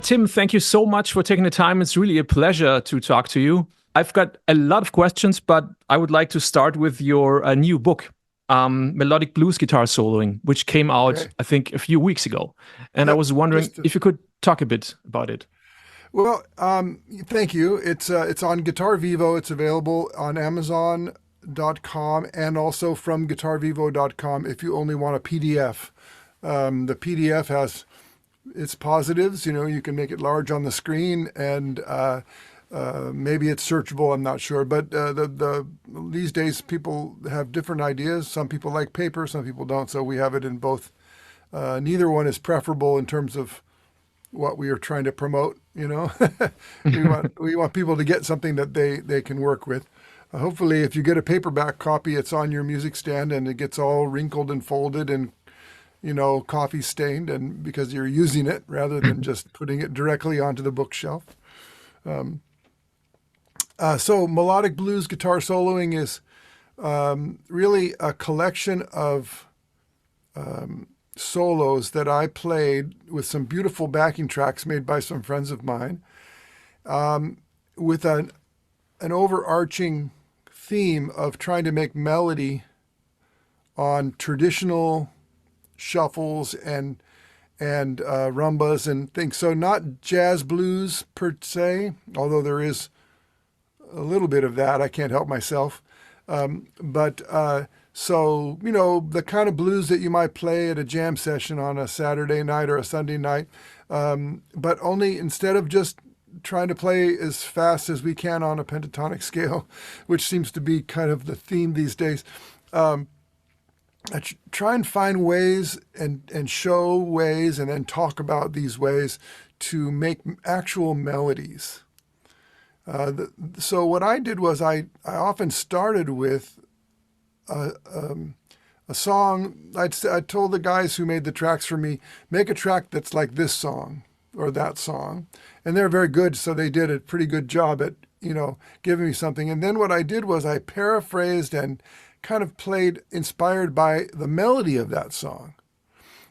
Tim, thank you so much for taking the time. It's really a pleasure to talk to you. I've got a lot of questions, but I would like to start with your new book, Melodic Blues Guitar Soloing, which came out, I think, a few weeks ago. And I was wondering if you could talk a bit about it. Well, thank you. It's on Guitar Vivo. It's available on Amazon.com and also from GuitarVivo.com if you only want a PDF. The PDF has its positives. You can make it large on the screen, and maybe it's searchable. I'm not sure, but these days people have different ideas. Some people like paper, some people don't. So we have it in both. Neither one is preferable in terms of what we are trying to promote. we want people to get something that they can work with. Hopefully, if you get a paperback copy, it's on your music stand and it gets all wrinkled and folded and coffee stained, and because you're using it rather than just putting it directly onto the bookshelf. So Melodic Blues Guitar Soloing is really a collection of solos that I played with some beautiful backing tracks made by some friends of mine, with an overarching theme of trying to make melody on traditional shuffles and rumbas and things. So not jazz blues per se, although there is a little bit of that. I can't help myself. So, the kind of blues that you might play at a jam session on a Saturday night or a Sunday night, but only instead of just trying to play as fast as we can on a pentatonic scale, which seems to be kind of the theme these days, I try and find ways and show ways and then talk about these ways to make actual melodies. So what I did was I often started with a song. I told the guys who made the tracks for me, make a track that's like this song or that song. And they're very good, so they did a pretty good job at, giving me something. And then what I did was I paraphrased and kind of played inspired by the melody of that song.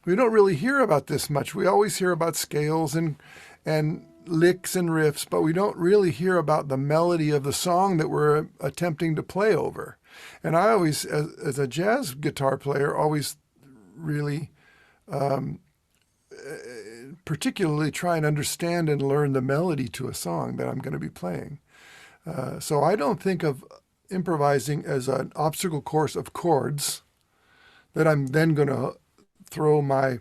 We don't really hear about this much. We always hear about scales and licks and riffs, but we don't really hear about the melody of the song that we're attempting to play over. And I always, as a jazz guitar player, always really particularly try and understand and learn the melody to a song that I'm going to be playing. So I don't think of improvising as an obstacle course of chords that I'm then going to throw my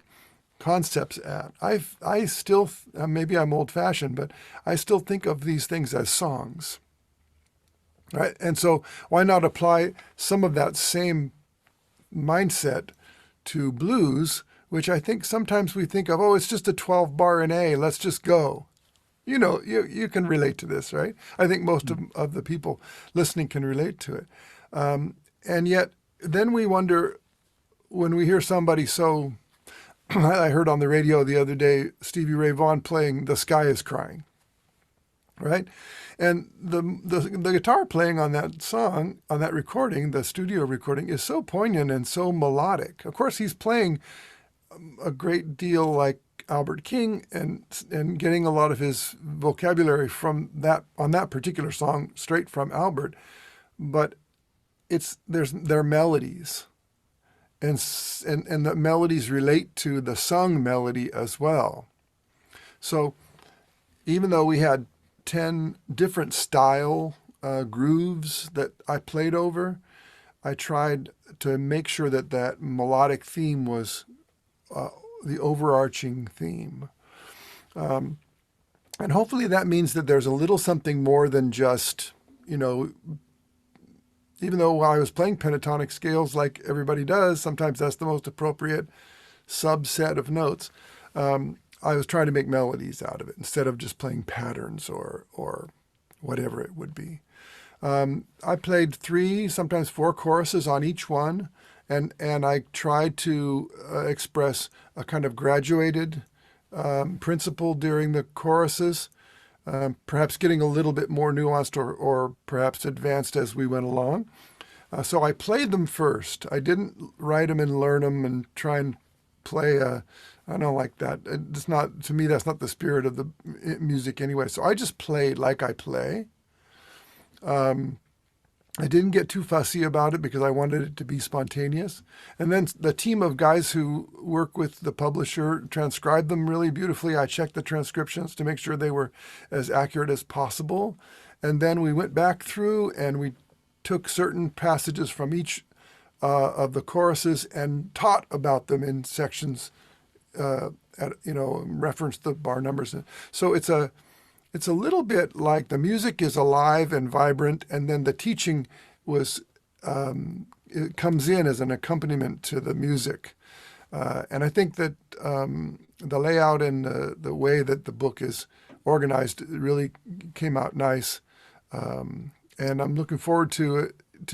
concepts at. I still, maybe I'm old-fashioned, but I still think of these things as songs, right? And so why not apply some of that same mindset to blues, which I think sometimes we think of, it's just a 12 bar in A, let's just go. You can relate to this, right? I think most of the people listening can relate to it. And yet then we wonder when we hear somebody so, I heard on the radio the other day, Stevie Ray Vaughan playing The Sky is Crying, right? And the guitar playing on that song, on that recording, the studio recording, is so poignant and so melodic. Of course, he's playing a great deal like Albert King and getting a lot of his vocabulary from that on that particular song straight from Albert, but they're melodies, and the melodies relate to the sung melody as well. So even though we had 10 different style grooves that I played over, I tried to make sure that melodic theme was the overarching theme. And hopefully that means that there's a little something more than just, even though while I was playing pentatonic scales like everybody does, sometimes that's the most appropriate subset of notes. I was trying to make melodies out of it instead of just playing patterns or whatever it would be. I played 3, sometimes 4 choruses on each one, and I tried to express a kind of graduated principle during the choruses, perhaps getting a little bit more nuanced or perhaps advanced as we went along. So I played them first. I didn't write them and learn them and try and play a I don't like that. It's not, to me, that's not the spirit of the music anyway. So I just play like I play. I didn't get too fussy about it because I wanted it to be spontaneous. And then the team of guys who work with the publisher transcribed them really beautifully. I checked the transcriptions to make sure they were as accurate as possible. And then we went back through and we took certain passages from each of the choruses and taught about them in sections, referenced the bar numbers. So it's a little bit like the music is alive and vibrant, and then the teaching was it comes in as an accompaniment to the music. And I think that the layout and the way that the book is organized really came out nice. And I'm looking forward to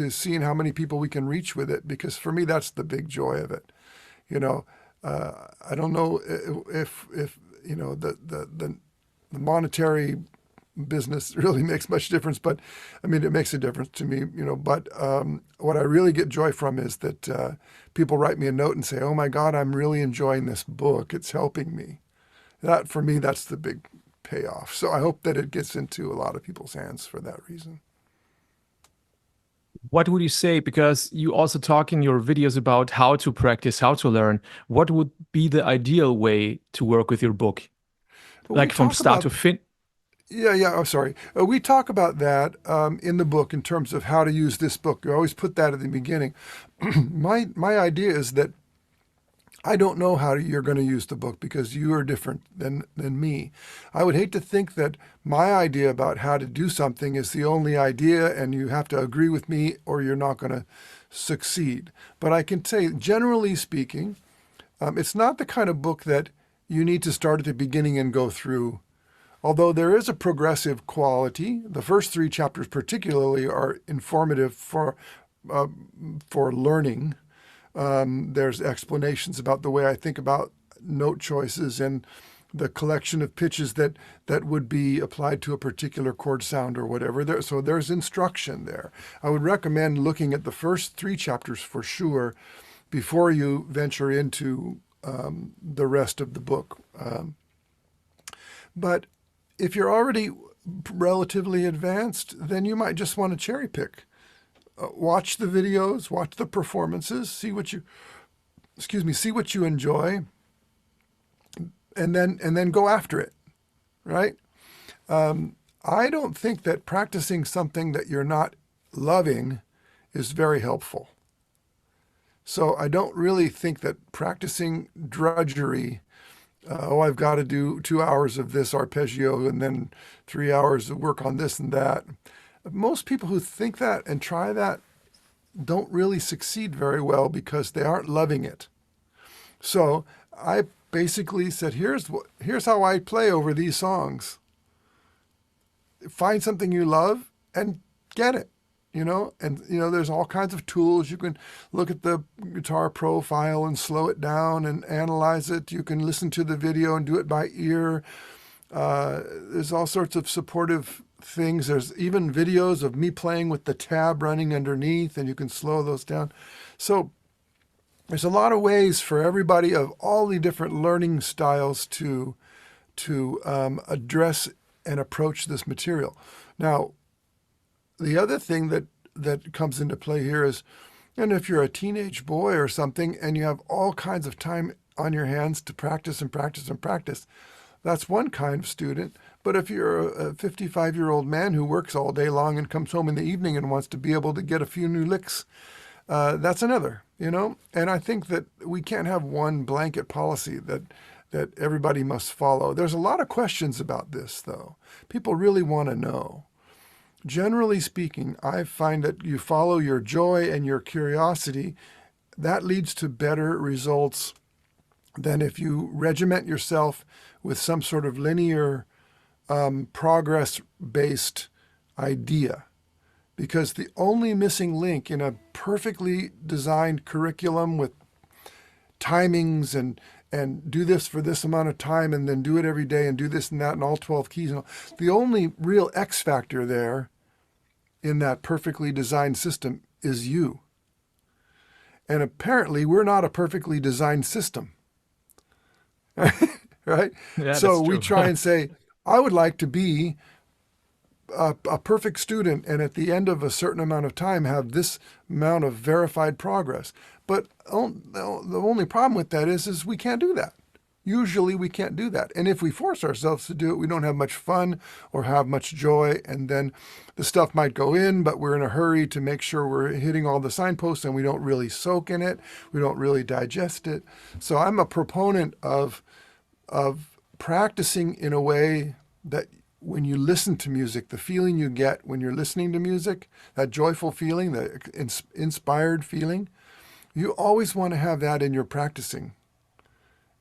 seeing how many people we can reach with it, because for me that's the big joy of it. I don't know if the monetary business really makes much difference, but I mean, it makes a difference to me, but what I really get joy from is that people write me a note and say, oh my God, I'm really enjoying this book. It's helping me. That, for me, that's the big payoff. So I hope that it gets into a lot of people's hands for that reason. What would you say? Because you also talk in your videos about how to practice, how to learn. What would be the ideal way to work with your book? But we Like from talk start to about fin. Yeah. Oh, sorry. We talk about that in the book in terms of how to use this book. You always put that at the beginning. My idea is that I don't know how you're going to use the book because you are different than me. I would hate to think that my idea about how to do something is the only idea and you have to agree with me or you're not going to succeed. But I can say, generally speaking, it's not the kind of book that you need to start at the beginning and go through. Although there is a progressive quality, the first 3 chapters particularly are informative for learning. There's explanations about the way I think about note choices and the collection of pitches that would be applied to a particular chord sound or whatever. So there's instruction there. I would recommend looking at the first 3 chapters for sure before you venture into the rest of the book. But if you're already relatively advanced, then you might just want to cherry pick. Watch the videos, watch the performances, see what you enjoy, and then go after it, right? I don't think that practicing something that you're not loving is very helpful. So I don't really think that practicing drudgery, I've got to do 2 hours of this arpeggio and then 3 hours of work on this and that. Most people who think that and try that don't really succeed very well because they aren't loving it. So I basically said, here's how I play over these songs. Find something you love and get it, and there's all kinds of tools. You can look at the guitar profile and slow it down and analyze it. You can listen to the video and do it by ear. There's all sorts of supportive things. There's even videos of me playing with the tab running underneath, and you can slow those down. So there's a lot of ways for everybody of all the different learning styles to address and approach this material. Now, the other thing that comes into play here is, and if you're a teenage boy or something and you have all kinds of time on your hands to practice and practice and practice, that's one kind of student. But if you're a 55-year-old man who works all day long and comes home in the evening and wants to be able to get a few new licks, that's another, And I think that we can't have one blanket policy that everybody must follow. There's a lot of questions about this, though. People really want to know. Generally speaking, I find that you follow your joy and your curiosity. That leads to better results than if you regiment yourself with some sort of linear progress-based idea. Because the only missing link in a perfectly designed curriculum with timings and do this for this amount of time and then do it every day and do this and that and all 12 keys, the only real X factor there in that perfectly designed system is you. And apparently we're not a perfectly designed system. right? Yeah, So that's we true. try and say, I would like to be a perfect student and at the end of a certain amount of time have this amount of verified progress. But the only problem with that is we can't do that. Usually we can't do that. And if we force ourselves to do it, we don't have much fun or have much joy. And then the stuff might go in, but we're in a hurry to make sure we're hitting all the signposts and we don't really soak in it. We don't really digest it. So I'm a proponent of practicing in a way that when you listen to music, the feeling you get when you're listening to music, that joyful feeling, the inspired feeling, you always want to have that in your practicing.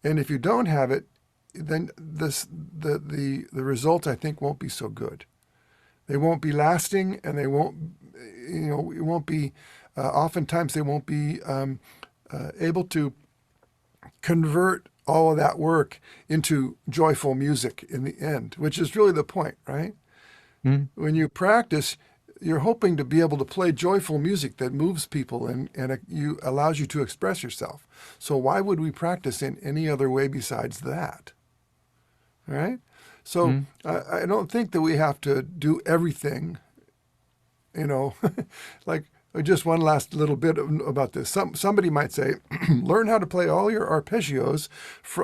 And if you don't have it, then the results I think won't be so good. They won't be lasting, and they won't, it won't be. Oftentimes, they won't be able to convert all of that work into joyful music in the end, which is really the point, right? Mm. When you practice, you're hoping to be able to play joyful music that moves people and you allows you to express yourself. So why would we practice in any other way besides that? Right? So Mm. I don't think that we have to do everything, you know, like just one last little bit about this. Somebody might say, learn how to play all your arpeggios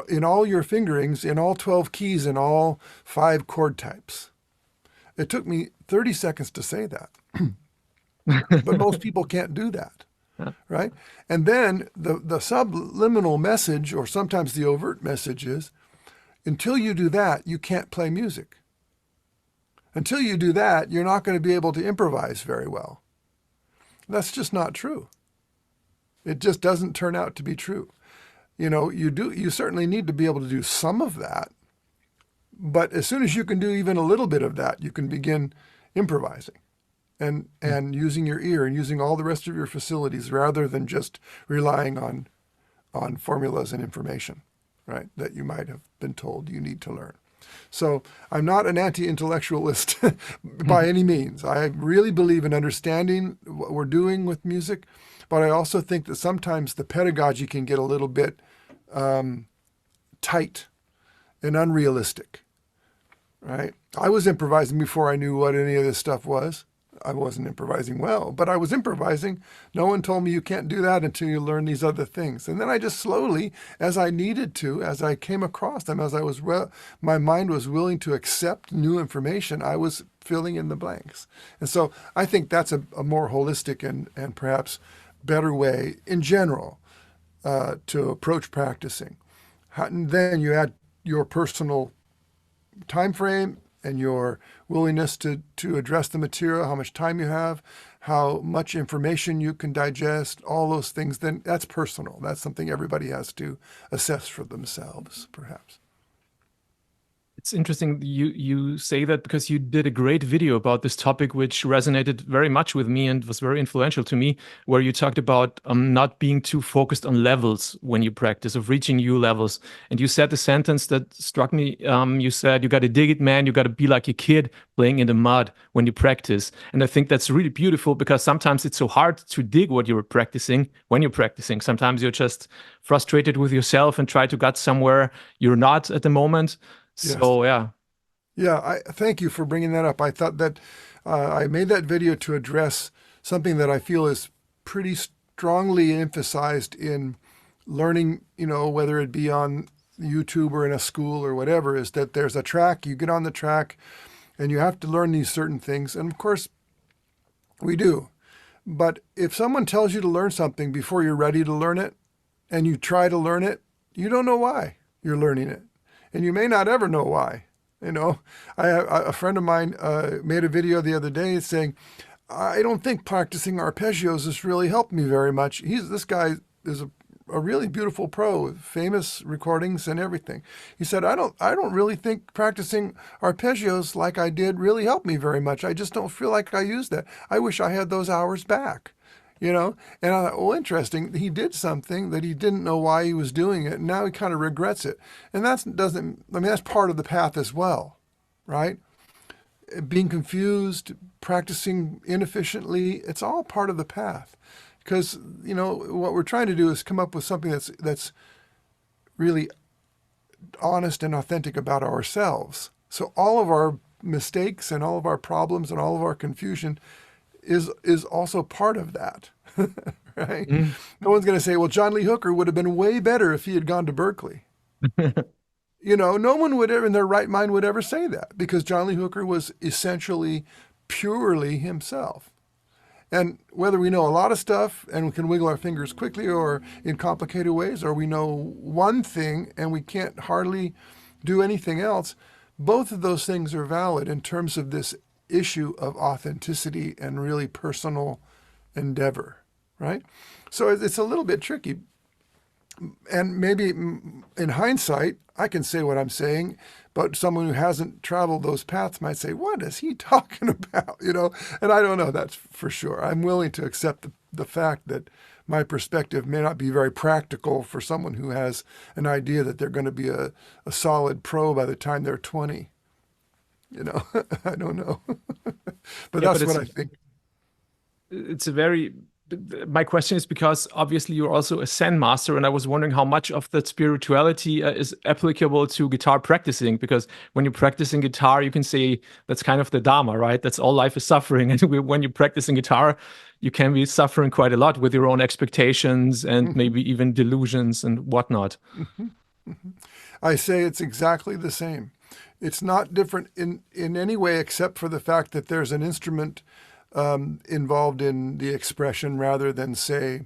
in all your fingerings, in all 12 keys, in all 5 chord types. It took me 30 seconds to say that. But most people can't do that, Yeah. right? And then the subliminal message, or sometimes the overt message is, until you do that, you can't play music. Until you do that, you're not going to be able to improvise very well. That's just not true. It just doesn't turn out to be true. You certainly need to be able to do some of that, but as soon as you can do even a little bit of that, you can begin improvising and using your ear and using all the rest of your facilities rather than just relying on formulas and information, right, that you might have been told you need to learn. So I'm not an anti-intellectualist by any means. I really believe in understanding what we're doing with music, but I also think that sometimes the pedagogy can get a little bit tight and unrealistic, right? I was improvising before I knew what any of this stuff was. I wasn't improvising well, but I was improvising. No one told me you can't do that until you learn these other things. And then I just slowly, as I needed to, as I came across them, as my mind was willing to accept new information, I was filling in the blanks. And so I think that's a more holistic and perhaps better way in general to approach practicing. And then you add your personal time frame and your willingness to address the material, how much time you have, how much information you can digest, all those things, then that's personal. That's something everybody has to assess for themselves, perhaps. It's interesting you say that because you did a great video about this topic, which resonated very much with me and was very influential to me, where you talked about not being too focused on levels when you practice, of reaching new levels. And you said the sentence that struck me. You said, you got to dig it, man. You got to be like a kid playing in the mud when you practice. And I think that's really beautiful because sometimes it's so hard to dig what you're practicing when you're practicing. Sometimes you're just frustrated with yourself and try to get somewhere you're not at the moment. Yes. So yeah. Yeah, I thank you for bringing that up. I thought that I made that video to address something that I feel is pretty strongly emphasized in learning, whether it be on YouTube or in a school or whatever, is that there's a track, you get on the track and you have to learn these certain things. And of course, we do. But if someone tells you to learn something before you're ready to learn it and you try to learn it, you don't know why you're learning it. And you may not ever know why. A friend of mine made a video the other day saying, I don't think practicing arpeggios has really helped me very much. This guy is a really beautiful pro, famous recordings and everything. He said, I don't really think practicing arpeggios like I did really helped me very much. I just don't feel like I used that. I wish I had those hours back. And I thought, well, interesting. He did something that he didn't know why he was doing it, and now he kind of regrets it. And that's part of the path as well, right? Being confused, practicing inefficiently, it's all part of the path. Because, what we're trying to do is come up with something that's really honest and authentic about ourselves. So all of our mistakes and all of our problems and all of our confusion is also part of that, right? Mm. No one's going to say, well, John Lee Hooker would have been way better if he had gone to Berkeley. No one would ever in their right mind would ever say that, because John Lee Hooker was essentially purely himself. And whether we know a lot of stuff and we can wiggle our fingers quickly or in complicated ways, or we know one thing and we can't hardly do anything else, both of those things are valid in terms of this issue of authenticity and really personal endeavor, right? So it's a little bit tricky. And maybe in hindsight, I can say what I'm saying, but someone who hasn't traveled those paths might say, what is he talking about? And I don't know, that's for sure. I'm willing to accept the fact that my perspective may not be very practical for someone who has an idea that they're going to be a solid pro by the time they're 20. I don't know. But Yeah, that's but what I think. it's a very my question is because obviously you're also a Zen master, and I was wondering how much of that spirituality is applicable to guitar practicing. Because when you're practicing guitar, you can say that's kind of the Dharma, right? That's all life is suffering. And when you're practicing guitar, you can be suffering quite a lot with your own expectations and Mhm, maybe even delusions and whatnot. mhm, mhm. I say it's exactly the same. It's not different in any way except for the fact that there's an instrument involved in the expression rather than, say,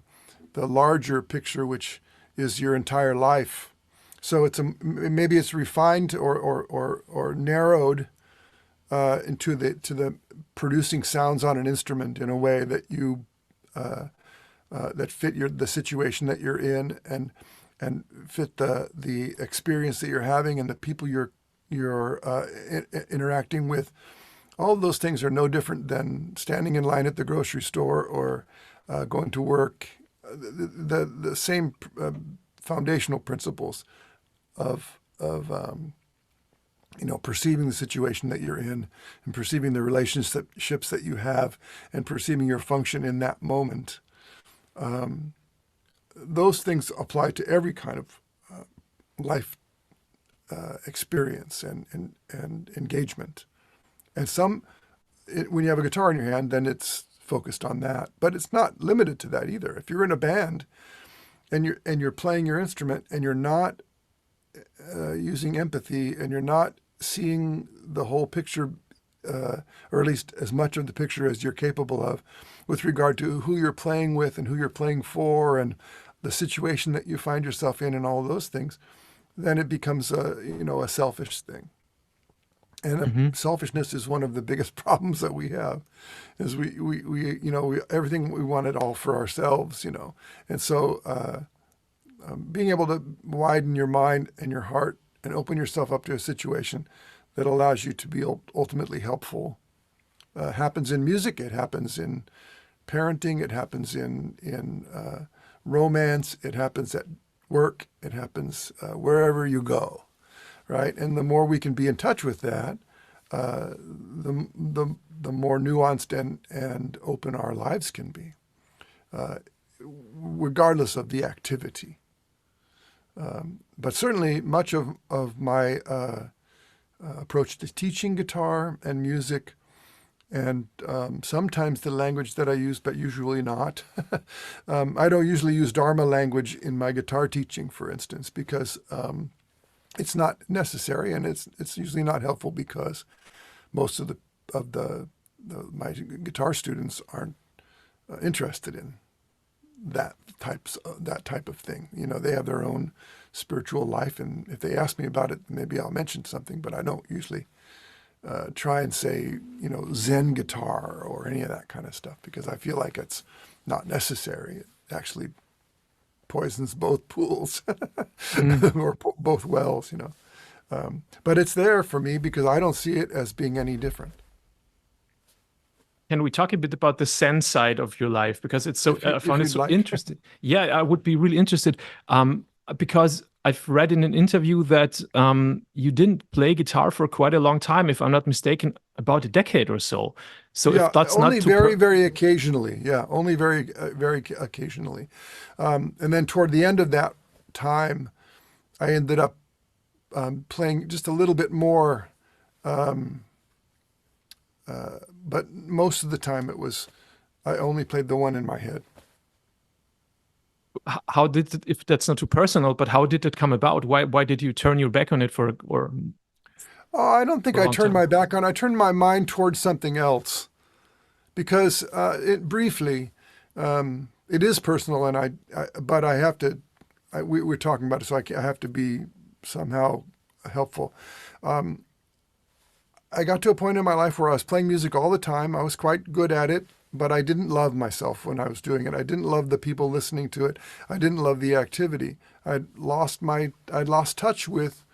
the larger picture, which is your entire life. So maybe it's refined or narrowed into the producing sounds on an instrument in a way that you that fit the situation that you're in and fit the experience that you're having and the people you're interacting with. All of those things are no different than standing in line at the grocery store or going to work. The same foundational principles of perceiving the situation that you're in and perceiving the relationships that you have and perceiving your function in that moment. Those things apply to every kind of life experience and engagement. And when you have a guitar in your hand, then it's focused on that. But it's not limited to that either. If you're in a band and you're playing your instrument and you're not using empathy and you're not seeing the whole picture, or at least as much of the picture as you're capable of, with regard to who you're playing with and who you're playing for and the situation that you find yourself in and all those things, then it becomes a selfish thing. And Hmm. selfishness is one of the biggest problems that we have, is we everything we want it all for ourselves, and so being able to widen your mind and your heart and open yourself up to a situation that allows you to be ultimately helpful happens in music. It happens in parenting. It happens in romance. It happens at work. It happens wherever you go. Right, and the more we can be in touch with that, the more nuanced and open our lives can be, regardless of the activity. But certainly, much of my approach to teaching guitar and music, and sometimes the language that I use, but usually not. I don't usually use Dharma language in my guitar teaching, for instance, because it's not necessary, and it's usually not helpful because most of my guitar students aren't interested in that type of thing. They have their own spiritual life, and if they ask me about it, maybe I'll mention something. But I don't usually try and say Zen guitar or any of that kind of stuff, because I feel like it's not necessary. It actually poisons both pools Mm. or both wells, but it's there for me because I don't see it as being any different. Can we talk a bit about the Zen side of your life? Because it's so, I If found it you'd so like. interesting. Yeah, I would be really interested. Because I've read in an interview that you didn't play guitar for quite a long time, if I'm not mistaken, about a decade or so. So if Yeah, that's not only too very, very occasionally. Yeah, only very, very occasionally. And then toward the end of that time, I ended up playing just a little bit more, but most of the time I only played the one in my head. How did it, if that's not too personal, but how did it come about? Why did you turn your back on it Oh, I don't think for a I long turned time? my back on. I turned my mind towards something else because it briefly, it is personal, and but I have to. We're talking about it, so I have to be somehow helpful. I got to a point in my life where I was playing music all the time. I was quite good at it, but I didn't love myself when I was doing it. I didn't love the people listening to it. I didn't love the activity. I'd lost touch with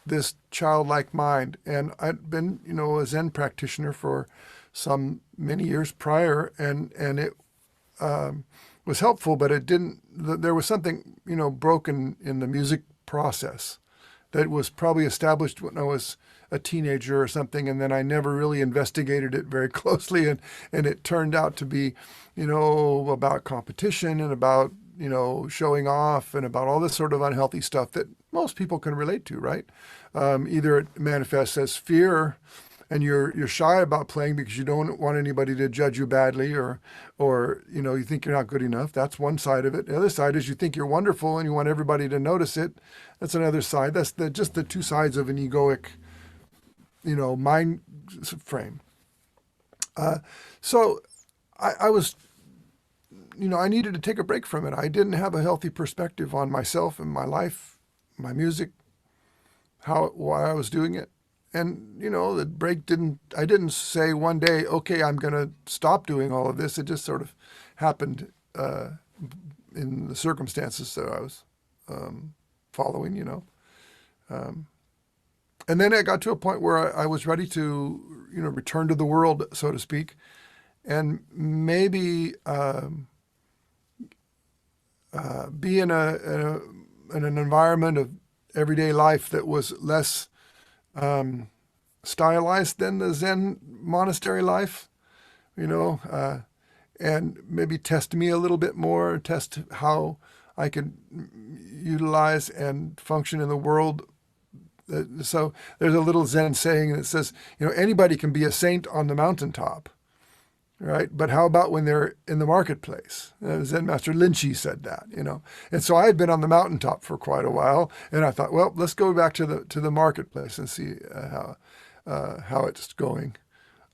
this childlike mind, and I'd been, a Zen practitioner for some many years prior, and it was helpful, but it didn't. There was something, broken in the music process that was probably established when I was a teenager or something, and then I never really investigated it very closely, and it turned out to be, about competition and about showing off and about all this sort of unhealthy stuff that most people can relate to, right? Either it manifests as fear, and you're shy about playing because you don't want anybody to judge you badly, or you think you're not good enough. That's one side of it. The other side is you think you're wonderful and you want everybody to notice it. That's another side. That's just the two sides of an egoic, mind frame. So I was, I needed to take a break from it. I didn't have a healthy perspective on myself and my life, my music, why I was doing it. And, the break I didn't say one day, okay, I'm going to stop doing all of this. It just sort of happened in the circumstances that I was following. And then I got to a point where I was ready to, return to the world, so to speak, and maybe be in an environment of everyday life that was less stylized than the Zen monastery life, and maybe test me a little bit more, test how I could utilize and function in the world. So there's a little Zen saying that says, anybody can be a saint on the mountaintop, right? But how about when they're in the marketplace? Zen Master Linchi said that, And so I had been on the mountaintop for quite a while, and I thought, well, let's go back to the marketplace and see how it's going.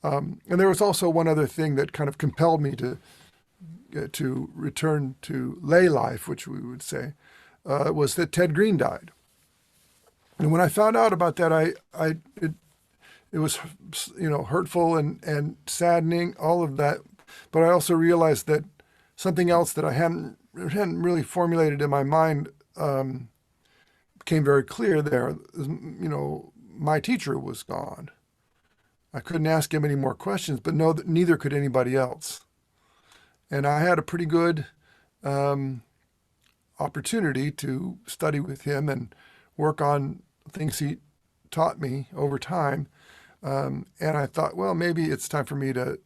And there was also one other thing that kind of compelled me to return to lay life, which we would say, was that Ted Green died. And when I found out about that, it was, hurtful and saddening, all of that. But I also realized that something else that I hadn't really formulated in my mind became very clear there. My teacher was gone. I couldn't ask him any more questions, but no, neither could anybody else. And I had a pretty good opportunity to study with him and work on things he taught me over time. And I thought, well, maybe it's time for me to,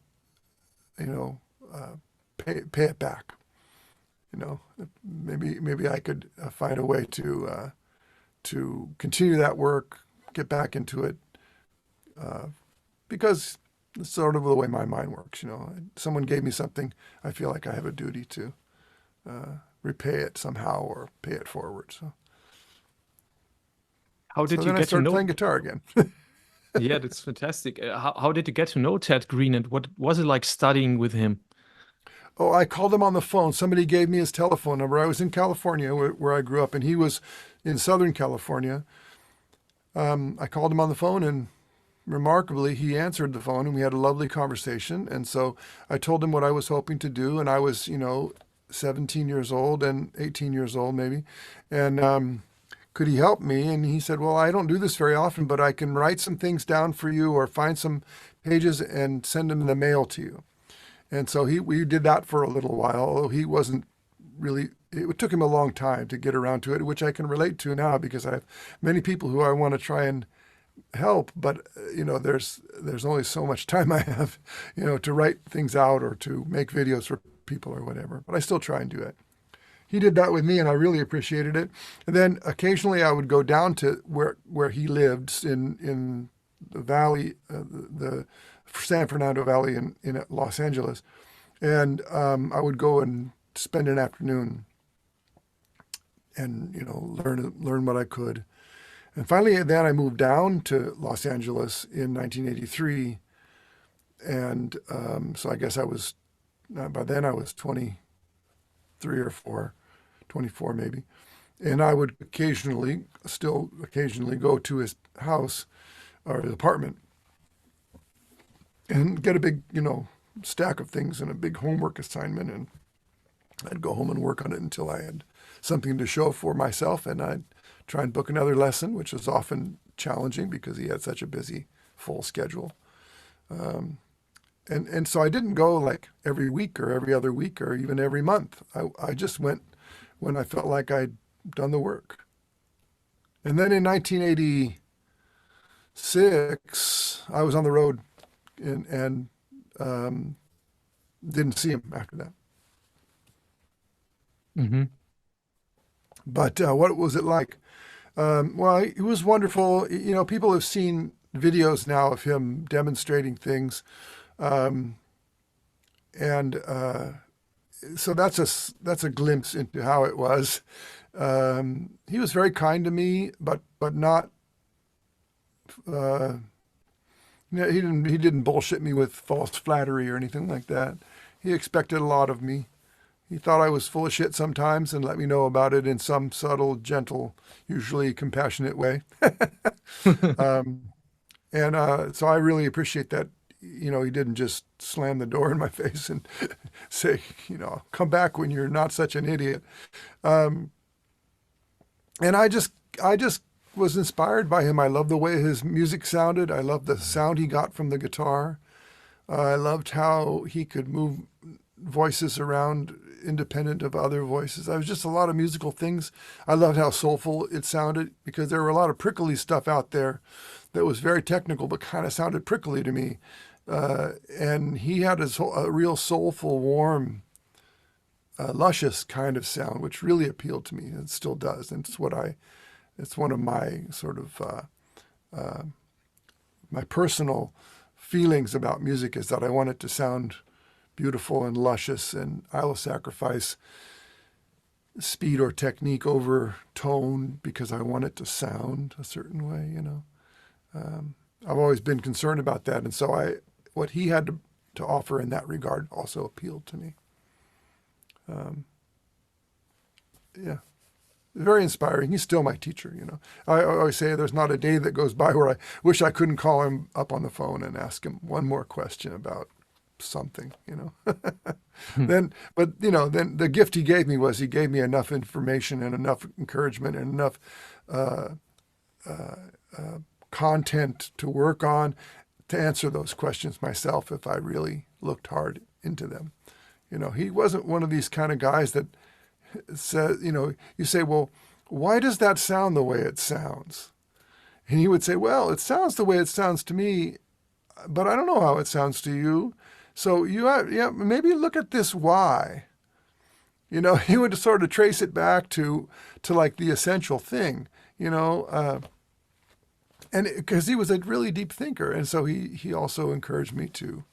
pay it back. Maybe I could find a way to continue that work, get back into it, because it's sort of the way my mind works. Someone gave me something, I feel like I have a duty to repay it somehow or pay it forward. How did So you then I get to started know? playing guitar again. Yeah, that's fantastic. How did you get to know Ted Green, and what was it like studying with him? Oh, I called him on the phone. Somebody gave me his telephone number. I was in California, where I grew up, and he was in Southern California. I called him on the phone, and remarkably, he answered the phone, and we had a lovely conversation. And so I told him what I was hoping to do, and I was, 17 years old and 18 years old maybe, and could he help me? And he said, well, I don't do this very often, but I can write some things down for you or find some pages and send them in the mail to you. And so we did that for a little while, although he wasn't really, it took him a long time to get around to it, which I can relate to now because I have many people who I want to try and help, but there's only so much time I have, to write things out or to make videos for people or whatever, but I still try and do it. he did that with me, and I really appreciated it. And then occasionally I would go down to where he lived in the valley, the San Fernando Valley in Los Angeles, and I would go and spend an afternoon and learn what I could. And finally, then I moved down to Los Angeles in 1983, and so I guess I was by then I was 23 or 4, 24 maybe, and I would still occasionally go to his house or his apartment and get a big stack of things and a big homework assignment, and I'd go home and work on it until I had something to show for myself, and I'd try and book another lesson, which was often challenging because he had such a busy, full schedule. And so I didn't go like every week or every other week or even every month. I just went when I felt like I'd done the work. And then in 1986, I was on the road and didn't see him after that. Hmm. But what was it like? Well, it was wonderful. People have seen videos now of him demonstrating things. And so that's a glimpse into how it was. He was very kind to me, but not. He didn't bullshit me with false flattery or anything like that. He expected a lot of me. He thought I was full of shit sometimes and let me know about it in some subtle, gentle, usually compassionate way. So I really appreciate that. He didn't just slam the door in my face and say, come back when you're not such an idiot. And I just was inspired by him. I loved the way his music sounded. I loved the sound he got from the guitar. I loved how he could move voices around independent of other voices. I was just a lot of musical things. I loved how soulful it sounded because there were a lot of prickly stuff out there that was very technical but kind of sounded prickly to me. And he had a real soulful, warm, luscious kind of sound, which really appealed to me. It still does, and it's one of my sort of my personal feelings about music is that I want it to sound beautiful and luscious, and I will sacrifice speed or technique over tone because I want it to sound a certain way. I've always been concerned about that, and so what he had to offer in that regard also appealed to me. Yeah, very inspiring. He's still my teacher. I always say there's not a day that goes by where I wish I couldn't call him up on the phone and ask him one more question about something. Then the gift he gave me was he gave me enough information and enough encouragement and enough content to work on to answer those questions myself if I really looked hard into them. He wasn't one of these kind of guys that says, you say, well, why does that sound the way it sounds? And he would say, well, it sounds the way it sounds to me, but I don't know how it sounds to you. So maybe look at this why. He would sort of trace it back to like the essential thing, and because he was a really deep thinker. And so he also encouraged me to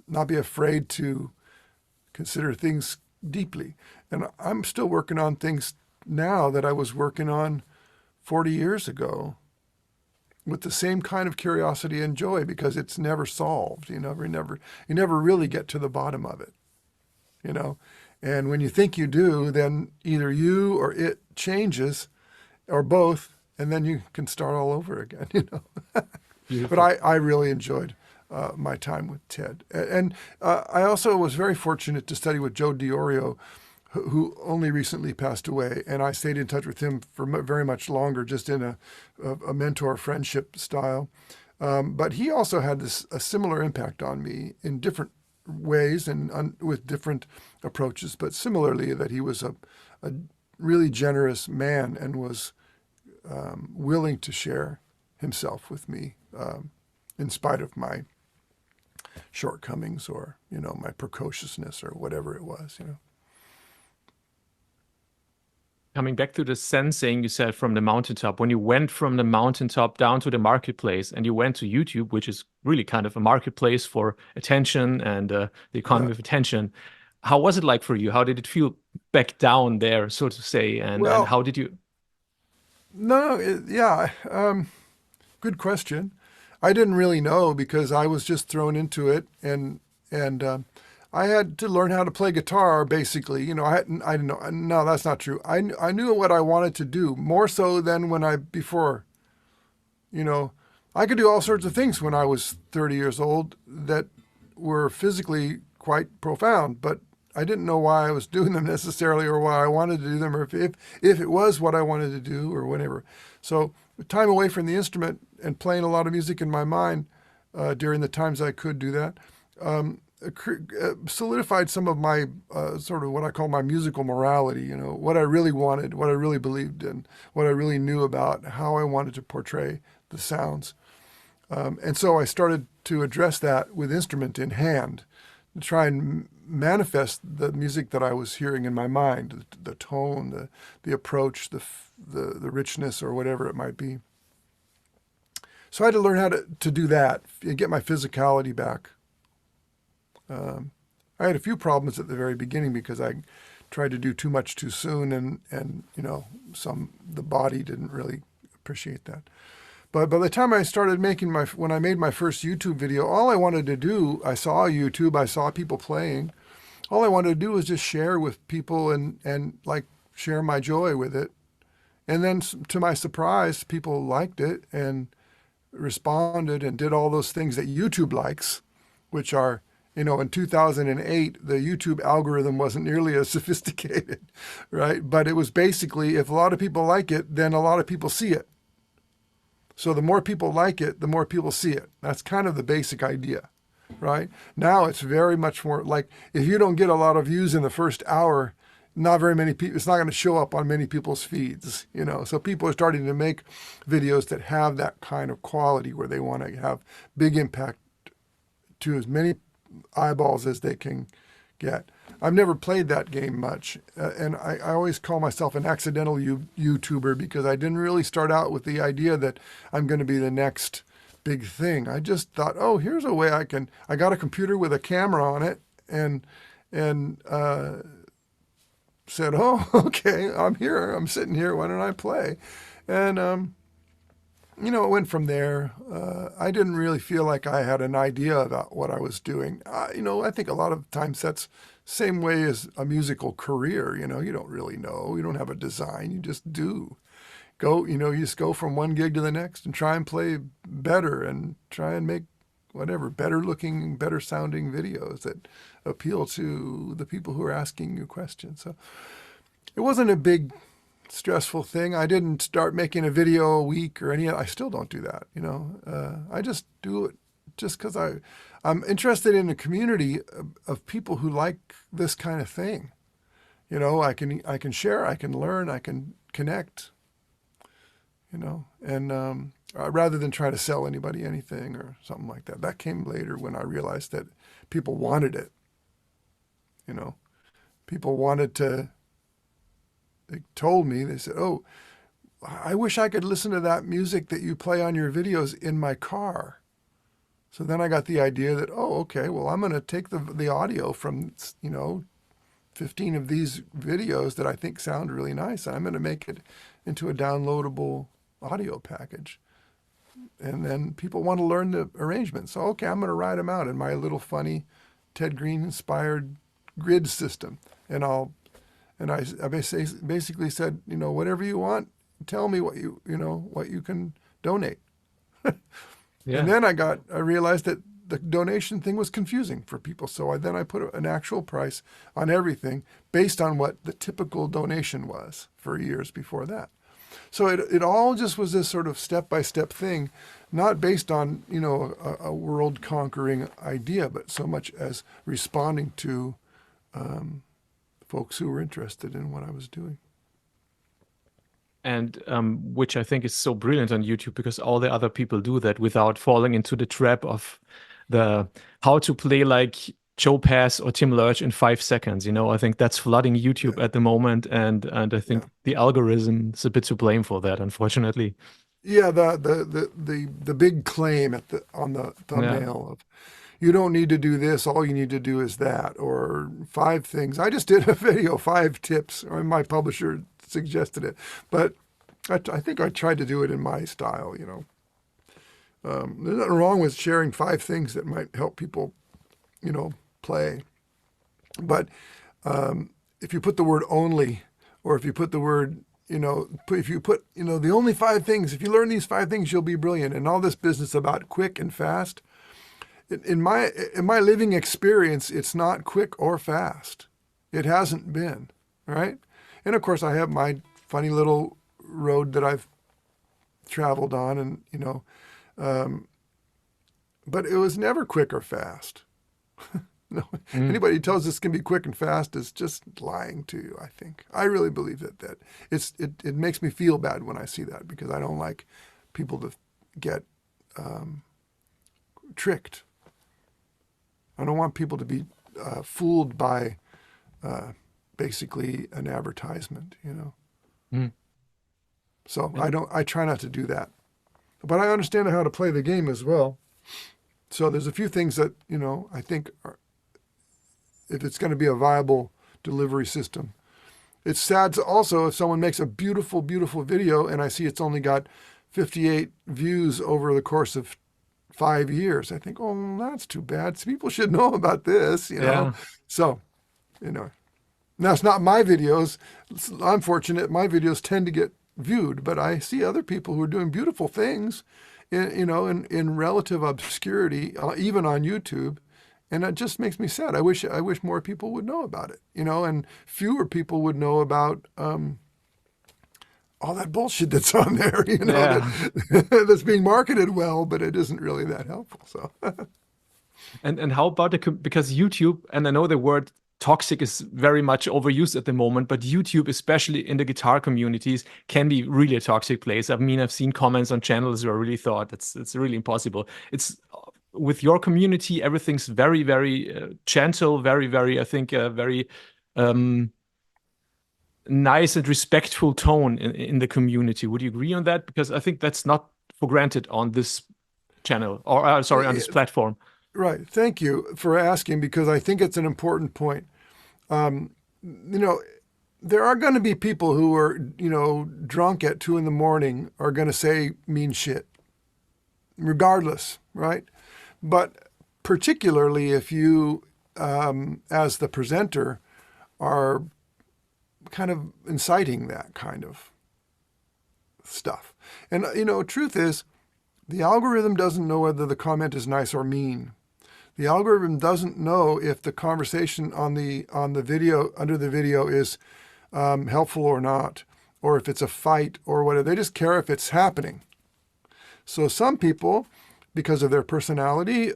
not be afraid to consider things deeply. And I'm still working on things now that I was working on 40 years ago with the same kind of curiosity and joy because it's never solved. You never really get to the bottom of it. And when you think you do, then either you or it changes or both, and then you can start all over again, But I really enjoyed my time with Ted. And I also was very fortunate to study with Joe Diorio, who only recently passed away. And I stayed in touch with him for very much longer, just in a mentor friendship style. But he also had a similar impact on me in different ways and with different approaches, but similarly that he was a really generous man and was willing to share himself with me in spite of my shortcomings or, my precociousness or whatever it was, Coming back to the sensing you said from the mountaintop, when you went from the mountaintop down to the marketplace and you went to YouTube, which is really kind of a marketplace for attention and the Yeah. economy of attention, how was it like for you? How did it feel back down there, so to say? And Well, how did you? no, yeah. Good question. I didn't really know because I was just thrown into it, and I had to learn how to play guitar. Basically, I didn't know. No, that's not true. I knew what I wanted to do more so than when I before. You know, I could do all sorts of things when I was 30 years old that were physically quite profound, but I didn't know why I was doing them necessarily or why I wanted to do them or if it was what I wanted to do or whatever. So time away from the instrument and playing a lot of music in my mind during the times I could do that solidified some of my sort of what I call my musical morality, what I really wanted, what I really believed in, what I really knew about how I wanted to portray the sounds. And so I started to address that with instrument in hand, to try and manifest the music that I was hearing in my mind, the tone, the approach, the richness, or whatever it might be. So I had to learn how to do that, get my physicality back. I had a few problems at the very beginning because I tried to do too much too soon, and the body didn't really appreciate that. But by the time I started when I made my first YouTube video, all I wanted to do, I saw YouTube, I saw people playing. All I wanted to do was just share with people and like share my joy with it. And then to my surprise, people liked it and responded and did all those things that YouTube likes, which are, in 2008, the YouTube algorithm wasn't nearly as sophisticated, right? But it was basically, if a lot of people like it, then a lot of people see it. So the more people like it, the more people see it. That's kind of the basic idea, right? Now it's very much more like if you don't get a lot of views in the first hour, not very many people, it's not going to show up on many people's feeds, So people are starting to make videos that have that kind of quality where they want to have big impact to as many eyeballs as they can get. I've never played that game much, and I always call myself an accidental YouTuber because I didn't really start out with the idea that I'm going to be the next big thing. I just thought, oh, here's a way I got a computer with a camera on it, and said, oh, okay, I'm here, I'm sitting here, why don't I play? And it went from there. I didn't really feel like I had an idea about what I was doing. I think a lot of times that's same way as a musical career. You don't really know. You don't have a design. You just do. You just go from one gig to the next and try and play better and try and make whatever, better looking, better sounding videos that appeal to the people who are asking you questions. So it wasn't a big stressful thing. I didn't start making a video a week or I still don't do that. I just do it just because I'm interested in a community of people who like this kind of thing. I can share, I can learn, I can connect. And rather than try to sell anybody anything or something like that. That came later when I realized that people wanted it. People wanted to. They told me, they said, oh, I wish I could listen to that music that you play on your videos in my car. So then I got the idea that, oh, okay, well, I'm going to take the audio from, 15 of these videos that I think sound really nice, and I'm going to make it into a downloadable audio package. And then people want to learn the arrangements. So, okay, I'm going to write them out in my little funny Ted Green inspired grid system. And I basically said, whatever you want, tell me what you can donate. Yeah. And then I realized that the donation thing was confusing for people. So I put an actual price on everything based on what the typical donation was for years before that. So it all just was this sort of step-by-step thing, not based on, a world-conquering idea, but so much as responding to folks who were interested in what I was doing. And which I think is so brilliant on YouTube because all the other people do that without falling into the trap of the how to play like Joe Pass or Tim Lurch in 5 seconds. I think that's flooding YouTube at the moment, and I think the algorithm is a bit to blame for that, unfortunately. Yeah, the big claim on the Yeah. thumbnail of you don't need to do this, all you need to do is that, or 5 things. I just did a video, 5 tips, or my publisher suggested it, but I think I tried to do it in my style. There's nothing wrong with sharing 5 things that might help people, play. But if you put the word only, or if you put the word, if you put, the only 5 things, if you learn these 5 things, you'll be brilliant. And all this business about quick and fast, in my living experience, it's not quick or fast. It hasn't been, right? And of course, I have my funny little road that I've traveled on, and but it was never quick or fast. No, anybody who tells us it can be quick and fast is just lying to you. I think I really believe that it makes me feel bad when I see that, because I don't like people to get tricked. I don't want people to be fooled by basically an advertisement. Mm. So I try not to do that, but I understand how to play the game as well. So there's a few things that I think if it's going to be a viable delivery system. It's sad also if someone makes a beautiful, beautiful video and I see it's only got 58 views over the course of 5 years. I think, oh, that's too bad. So people should know about this, Yeah. So, now it's not my videos. I'm fortunate. My videos tend to get viewed, but I see other people who are doing beautiful things, in relative obscurity, even on YouTube. And it just makes me sad. I wish more people would know about it, and fewer people would know about all that bullshit that's on there, Yeah. that's being marketed well, but it isn't really that helpful. So, And how about because YouTube, and I know the word toxic is very much overused at the moment, but YouTube, especially in the guitar communities, can be really a toxic place. I mean, I've seen comments on channels where I really thought it's really impossible. It's with your community, everything's very, very gentle, very, very, I think, very nice and respectful tone in the community. Would you agree on that? Because I think that's not for granted on this channel, or sorry, on this platform. Right. Thank you for asking, because I think it's an important point. There are going to be people who are, drunk at 2 a.m. are going to say mean shit, regardless, right? But particularly if you, as the presenter, are kind of inciting that kind of stuff. And, truth is, the algorithm doesn't know whether the comment is nice or mean. The algorithm doesn't know if the conversation on the video, under the video, is helpful or not, or if it's a fight or whatever. They just care if it's happening. So some people, because of their personality,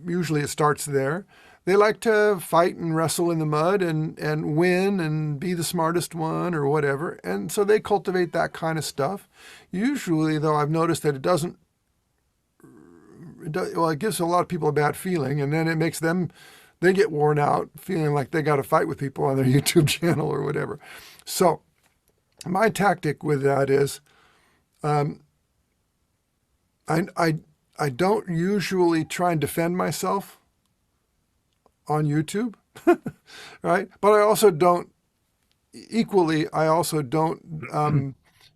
usually it starts there. They like to fight and wrestle in the mud and win and be the smartest one or whatever. And so they cultivate that kind of stuff. Usually, though, I've noticed that it gives a lot of people a bad feeling, and then it makes them, they get worn out feeling like they got to fight with people on their YouTube channel or whatever. So my tactic with that is, I don't usually try and defend myself on YouTube, right? But I also don't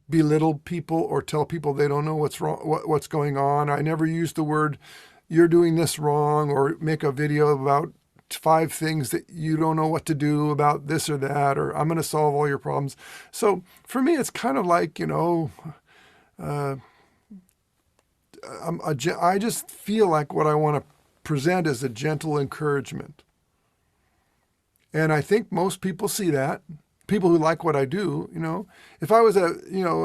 belittle people or tell people they don't know what's wrong, what's going on. I never use the word "you're doing this wrong" or make a video about 5 things that you don't know what to do about this or that, or I'm going to solve all your problems. So for me, it's kind of like, I just feel like what I want to present is a gentle encouragement. And I think most people see that. People who like what I do, if I was a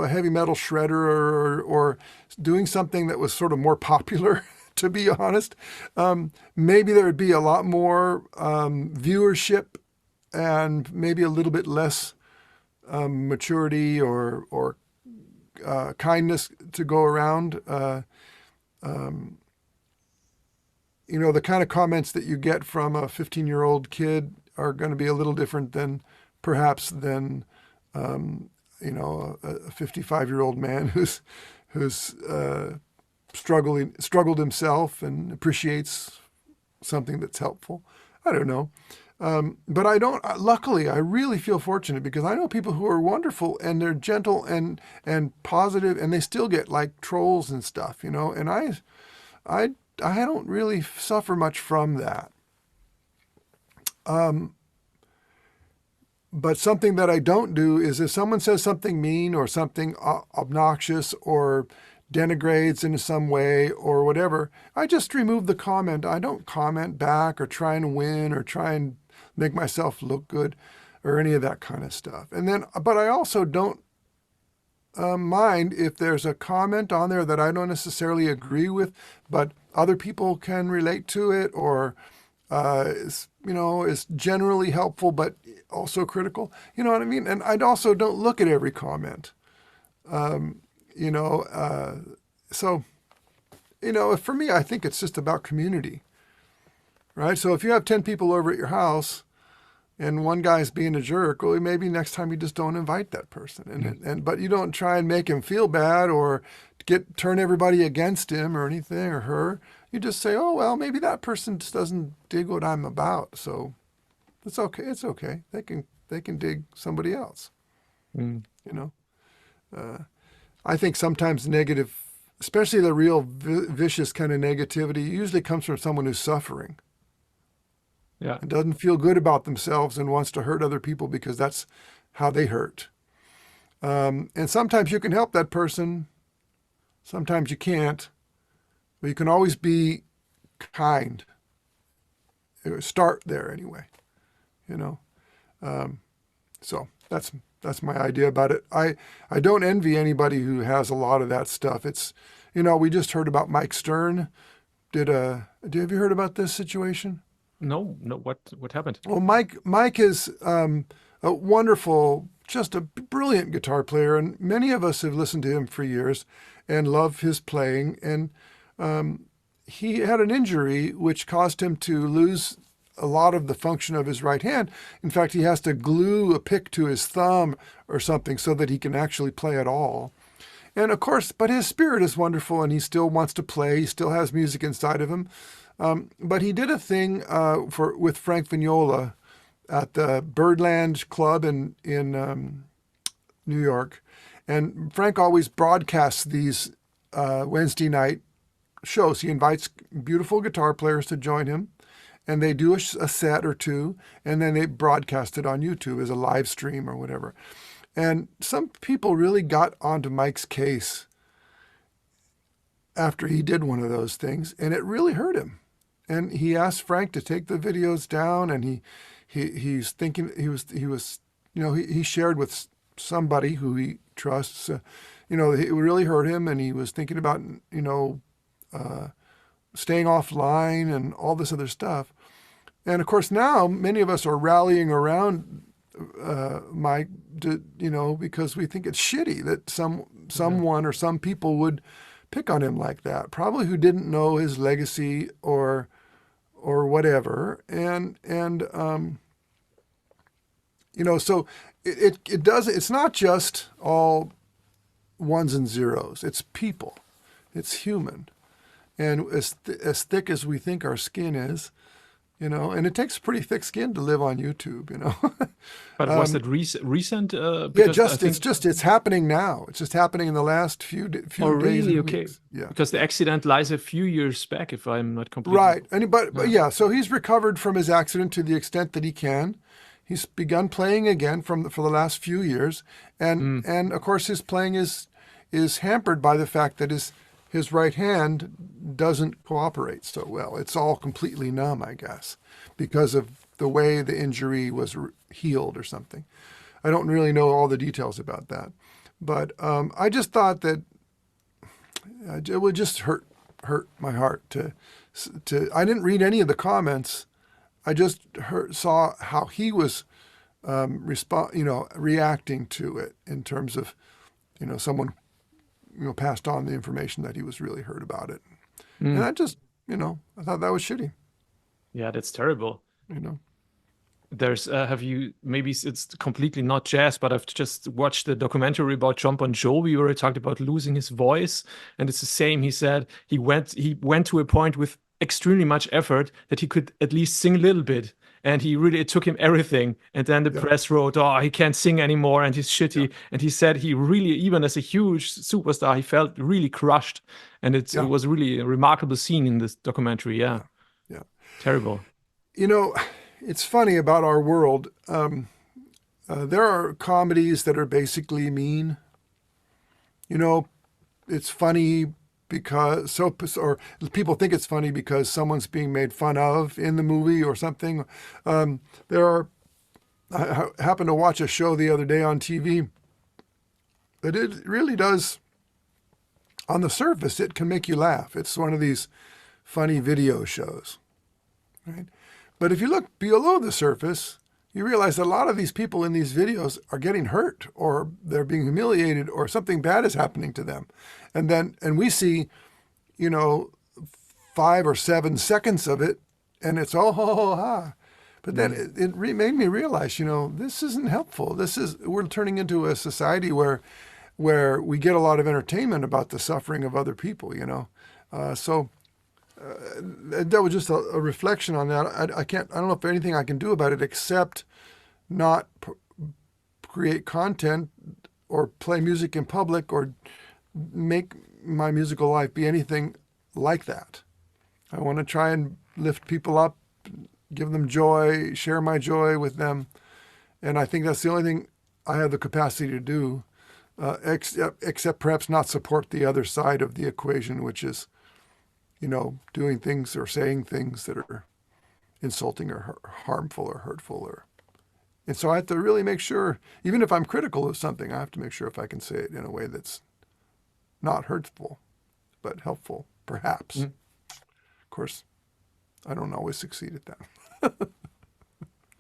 heavy metal shredder or doing something that was sort of more popular, to be honest, maybe there would be a lot more viewership and maybe a little bit less maturity or kindness to go around. the kind of comments that you get from a 15-year-old kid are going to be a little different than perhaps than a 55-year-old man who's struggled himself and appreciates something that's helpful. I don't know. But I don't, luckily, I really feel fortunate because I know people who are wonderful and they're gentle and positive, and they still get like trolls and stuff, and I don't really suffer much from that. But something that I don't do is if someone says something mean or something obnoxious or denigrates in some way or whatever, I just remove the comment. I don't comment back or try and win or try and make myself look good or any of that kind of stuff. But I also don't mind if there's a comment on there that I don't necessarily agree with, but other people can relate to it or is generally helpful, but also critical. You know what I mean? And I also don't look at every comment. So, for me, I think it's just about community, right? So if you have 10 people over at your house and one guy's being a jerk, well, maybe next time you just don't invite that person. But you don't try and make him feel bad or turn everybody against him or anything or her. You just say, oh, well, maybe that person just doesn't dig what I'm about. So it's okay. It's okay. They can dig somebody else. I think sometimes negative, especially the real vicious kind of negativity, usually comes from someone who's suffering. Yeah. And doesn't feel good about themselves and wants to hurt other people because that's how they hurt. And sometimes you can help that person. Sometimes you can't. But you can always be kind. Start there anyway. So that's my idea about it. I don't envy anybody who has a lot of that stuff. It's, we just heard about Mike Stern. Have you heard about this situation? No. What happened? Well, Mike is a wonderful, just a brilliant guitar player, and many of us have listened to him for years and love his playing. And he had an injury which caused him to lose a lot of the function of his right hand. In fact, he has to glue a pick to his thumb or something so that he can actually play at all. And of course, but his spirit is wonderful and he still wants to play. He still has music inside of him. But he did a thing with Frank Vignola at the Birdland Club in New York. And Frank always broadcasts these Wednesday night shows. He invites beautiful guitar players to join him, and they do a set or two, and then they broadcast it on YouTube as a live stream or whatever. And some people really got onto Mike's case after he did one of those things, and it really hurt him. And he asked Frank to take the videos down, and he's thinking he shared with somebody who he trusts. It really hurt him, and he was thinking about staying offline and all this other stuff. And of course, now many of us are rallying around Mike, because we think it's shitty that someone or some people would pick on him like that, probably who didn't know his legacy or whatever. So it does. It's not just all ones and zeros. It's people. It's human. And as thick as we think our skin is, and it takes pretty thick skin to live on YouTube, But was it recent? It's happening now. It's just happening in the last few days. Oh, really? Okay. Weeks. Yeah. Because the accident lies a few years back, if I'm not completely right. But yeah, so he's recovered from his accident to the extent that he can. He's begun playing again for the last few years, and of course his playing is hampered by the fact that his right hand doesn't cooperate so well. It's all completely numb, I guess, because of the way the injury was healed or something. I don't really know all the details about that. But I just thought that it would just hurt my heart to I didn't read any of the comments. I just saw how he was reacting to it in terms of, someone passed on the information that he was really hurt about it. And I thought that was shitty, Yeah, that's terrible. you know. There's have you maybe it's completely not jazz, but I've just watched the documentary about John Bon Jovi where he talked about losing his voice, and it's the same. He said he went to a point with extremely much effort that he could at least sing a little bit, and it took him everything. And then the Yeah, press wrote, "Oh, he can't sing anymore, and he's yeah, shitty." And he said he really, even as a huge superstar, he felt really crushed, and it yeah, was really a remarkable scene in this documentary. Yeah, yeah, yeah. terrible. You know, it's funny about our world. There are comedies that are basically mean. You know, it's funny because or people think it's funny because someone's being made fun of in the movie or something. There are. I happened to watch a show the other day on TV that it really does. On the surface, it can make you laugh. It's one of these funny video shows, right? But if you look below the surface, you realize that a lot of these people in these videos are getting hurt or they're being humiliated or something bad is happening to them. And we see, you know, 5 or 7 seconds of it and it's all ha ha ha. But then made me realize, this isn't helpful. We're turning into a society where we get a lot of entertainment about the suffering of other people, So that was just a reflection on that. I don't know if there's anything I can do about it except not create content or play music in public or make my musical life be anything like that. I want to try and lift people up, give them joy, share my joy with them. And I think that's the only thing I have the capacity to do, except perhaps not support the other side of the equation, which is, doing things or saying things that are insulting or harmful or hurtful. And so I have to really make sure, even if I'm critical of something, I have to make sure if I can say it in a way that's not hurtful, but helpful, perhaps. Mm. Of course, I don't always succeed at that.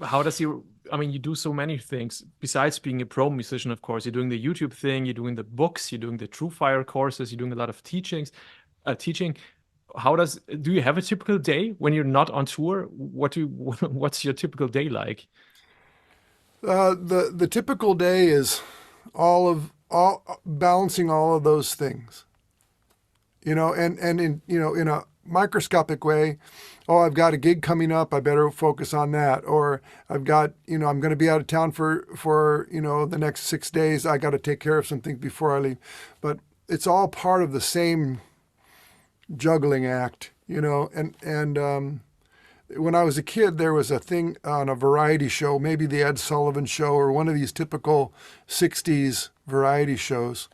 How does you I mean, you do so many things besides being a pro musician, of course. You're doing the YouTube thing, you're doing the books, you're doing the True Fire courses, you're doing a lot of teaching. Do you have a typical day when you're not on tour? What's your typical day like? The typical day is all balancing all of those things, and in a microscopic way. Oh, I've got a gig coming up. I better focus on that. Or I've got, I'm going to be out of town for the next 6 days. I got to take care of some things before I leave. But it's all part of the same juggling act, and when I was a kid, there was a thing on a variety show, maybe the Ed Sullivan Show or one of these typical 60s variety shows,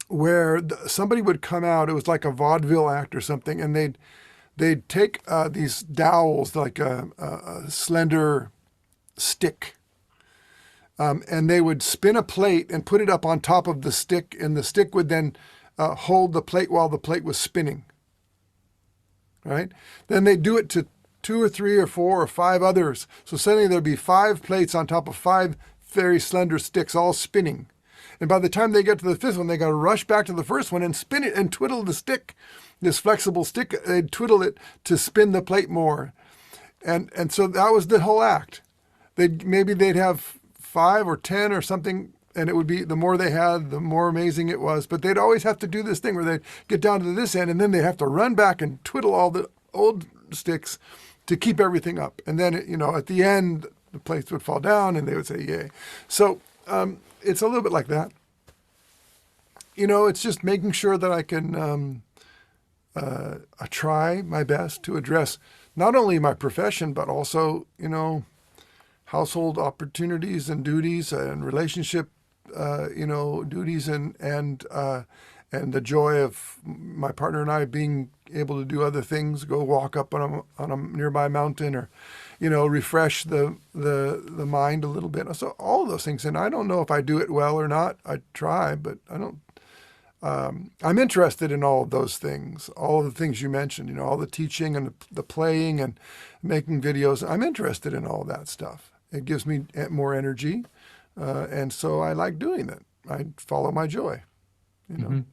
where somebody would come out. It was like a vaudeville act or something, and they'd take these dowels, like a slender stick, and they would spin a plate and put it up on top of the stick, and the stick would then hold the plate while the plate was spinning. Right? Then they'd do it to 2 or 3 or 4 or 5 others. So suddenly there'd be 5 plates on top of 5 very slender sticks all spinning. And by the time they get to the 5th one, they got to rush back to the first one and spin it and twiddle the stick, this flexible stick. They'd twiddle it to spin the plate more. And so that was the whole act. Maybe they'd have 5 or 10 or something, and it would be, the more they had, the more amazing it was. But they'd always have to do this thing where they'd get down to this end, and then they'd have to run back and twiddle all the old sticks to keep everything up. And then, at the end, the plates would fall down, and they would say, yay. So it's a little bit like that. It's just making sure that I can try my best to address not only my profession, but also, household opportunities and duties and relationship duties and the joy of my partner and I being able to do other things, go walk up on a nearby mountain, or refresh the mind a little bit. So all of those things, and I don't know if I do it well or not. I try, but I don't. I'm interested in all of those things, all of the things you mentioned. All the teaching and the playing and making videos. I'm interested in all that stuff. It gives me more energy. And so I like doing it. I follow my joy, Mhm.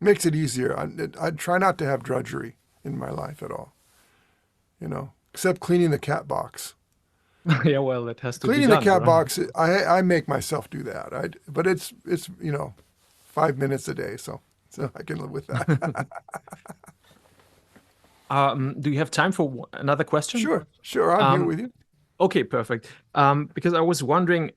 Makes it easier. I try not to have drudgery in my life at all, except cleaning the cat box. Yeah, well, that has to be Cleaning the done, cat right? box, I make myself do that. But it's 5 minutes a day, so I can live with that. Do you have time for another question? Sure, I'm here Um, with you. okay, perfect. Because I was wondering,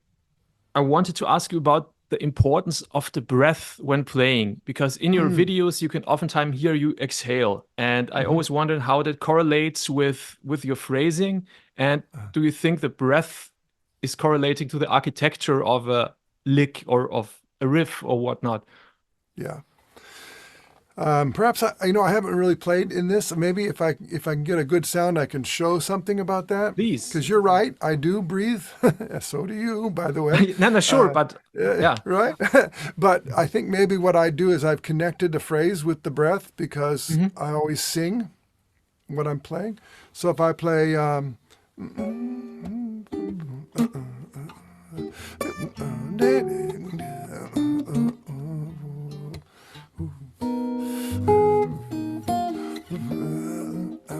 I wanted to ask you about the importance of the breath when playing, because in your Mm, videos you can oftentimes hear you exhale, and I mhm. always wondered how that correlates with your phrasing. And do you think the breath is correlating to the architecture of a lick or of a riff or whatnot? Yeah. Perhaps I haven't really played in this. Maybe if I can get a good sound, I can show something about that. Please. Because you're right, I do breathe. So do you, by the way. No, no, sure, but yeah. Right? But I think maybe what I do is I've connected the phrase with the breath because Mhm. I always sing what I'm playing. So if I play, I'm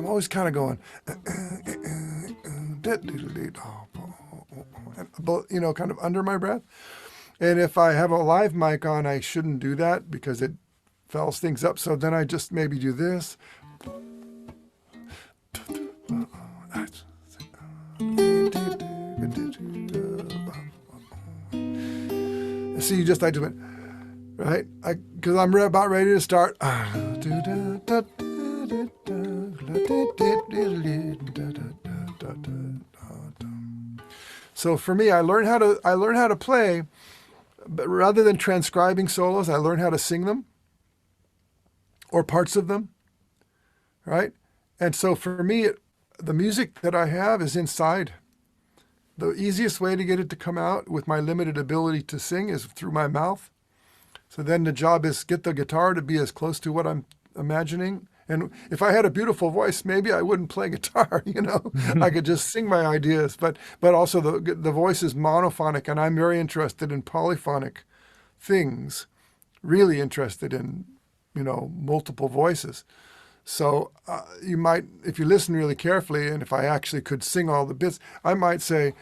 always kind of going, kind of under my breath. And if I have a live mic on, I shouldn't do that because it fouls things up. So then I just maybe do this. See, I just went, right? Because I'm about ready to start. So for me, I learned how to play, but rather than transcribing solos, I learned how to sing them or parts of them, right? And so for me, the music that I have is inside. The easiest way to get it to come out with my limited ability to sing is through my mouth. So then the job is get the guitar to be as close to what I'm imagining. And if I had a beautiful voice, maybe I wouldn't play guitar, I could just sing my ideas. But also the voice is monophonic, and I'm very interested in polyphonic things, really interested in, multiple voices. So you might, if you listen really carefully, and if I actually could sing all the bits, I might say,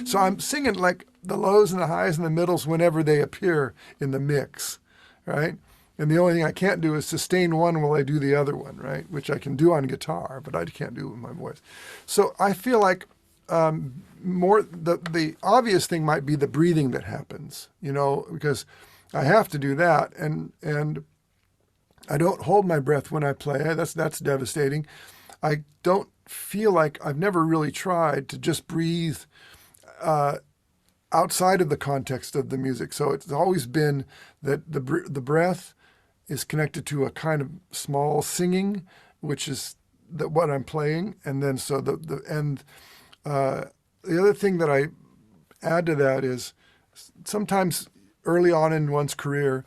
so I'm singing like the lows and the highs and the middles whenever they appear in the mix, right? And the only thing I can't do is sustain one while I do the other one, right? Which I can do on guitar, but I can't do it with my voice. So I feel like more the obvious thing might be the breathing that happens, because I have to do that, and I don't hold my breath when I play. That's devastating. I don't feel like I've never really tried to just breathe outside of the context of the music. So it's always been that the breath is connected to a kind of small singing, which is what I'm playing, and then so the other thing that I add to that is sometimes early on in one's career,